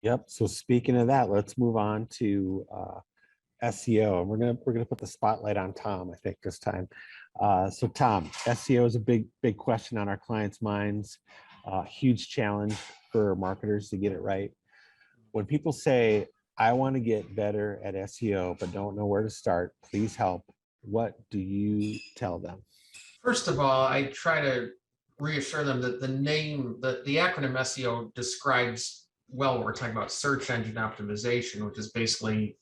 Yep. So speaking of that, let's move on to SEO, and we're gonna put the spotlight on Tom, I think, this time. So Tom, SEO is a big question on our clients' minds. Huge challenge for marketers to get it right. When people say, "I want to get better at SEO but don't know where to start, please help," what do you tell them? First of all, I try to reassure them that the acronym SEO describes well what we're talking about: search engine optimization, which is basically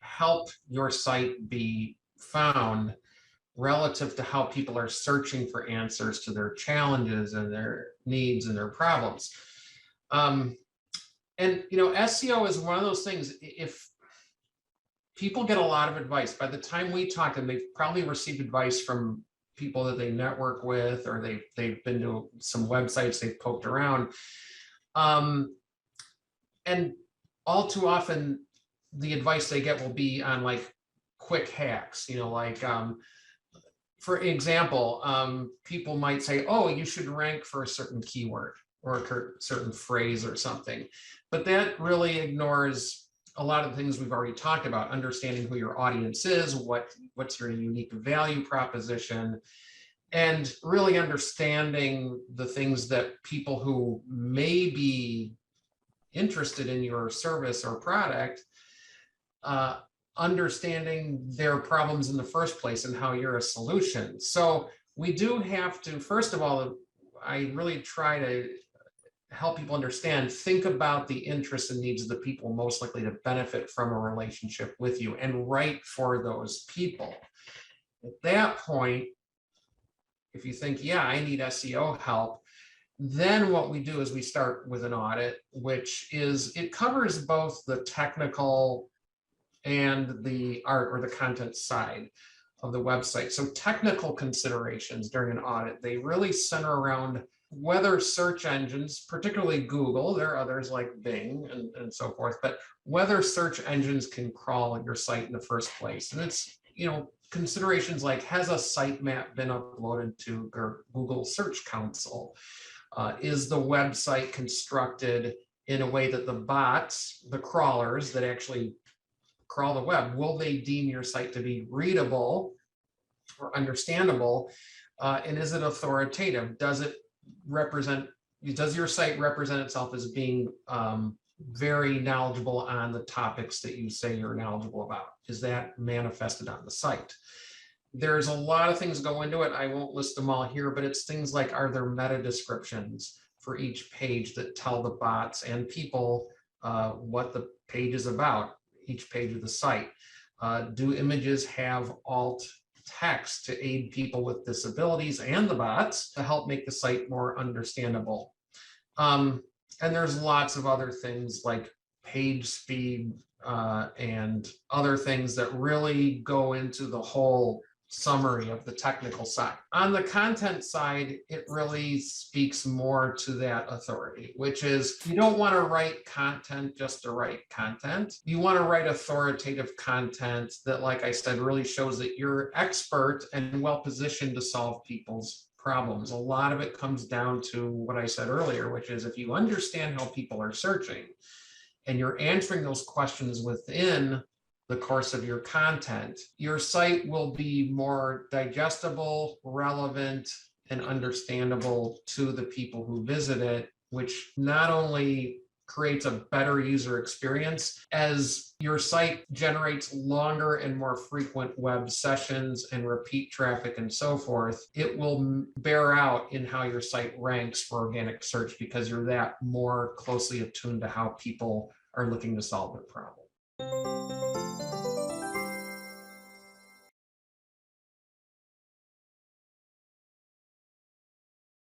help your site be found relative to how people are searching for answers to their challenges and their needs and their problems. Um, and SEO is one of those things. If people get a lot of advice, by the time we talk, and they've probably received advice from people that they network with, or they've been to some websites, they've poked around, and all too often the advice they get will be on like quick hacks, for example, people might say, oh, you should rank for a certain keyword or a certain phrase or something. But that really ignores a lot of the things we've already talked about: understanding who your audience is, what's your unique value proposition, and really understanding the things that people who may be interested in your service or product, uh, understanding their problems in the first place and how you're a solution. So we do have to, first of all, I really try to help people understand, think about the interests and needs of the people most likely to benefit from a relationship with you, and write for those people. At that point, if you think, yeah, I need SEO help, then what we do is we start with an audit, which is, it covers both the technical and the art or the content side of the website. So technical considerations during an audit, they really center around whether search engines, particularly Google, there are others like Bing and so forth, but whether search engines can crawl on your site in the first place. And it's, considerations like, has a sitemap been uploaded to Google Search Console? Is the website constructed in a way that the bots, the crawlers that actually crawl the web, will they deem your site to be readable or understandable? And is it authoritative? Does your site represent itself as being very knowledgeable on the topics that you say you're knowledgeable about? Is that manifested on the site? There's a lot of things go into it. I won't list them all here, but it's things like, are there meta descriptions for each page that tell the bots and people what the page is about, each page of the site? Do images have alt text to aid people with disabilities and the bots to help make the site more understandable? And there's lots of other things like page speed and other things that really go into the whole summary of the technical side. On the content side, it really speaks more to that authority, which is, you don't want to write content just to write content. You want to write authoritative content that, like I said, really shows that you're expert and well positioned to solve people's problems. A lot of it comes down to what I said earlier, which is, if you understand how people are searching and you're answering those questions within the course of your content, your site will be more digestible, relevant, and understandable to the people who visit it, which not only creates a better user experience, as your site generates longer and more frequent web sessions and repeat traffic and so forth, it will bear out in how your site ranks for organic search, because you're that more closely attuned to how people are looking to solve their problem.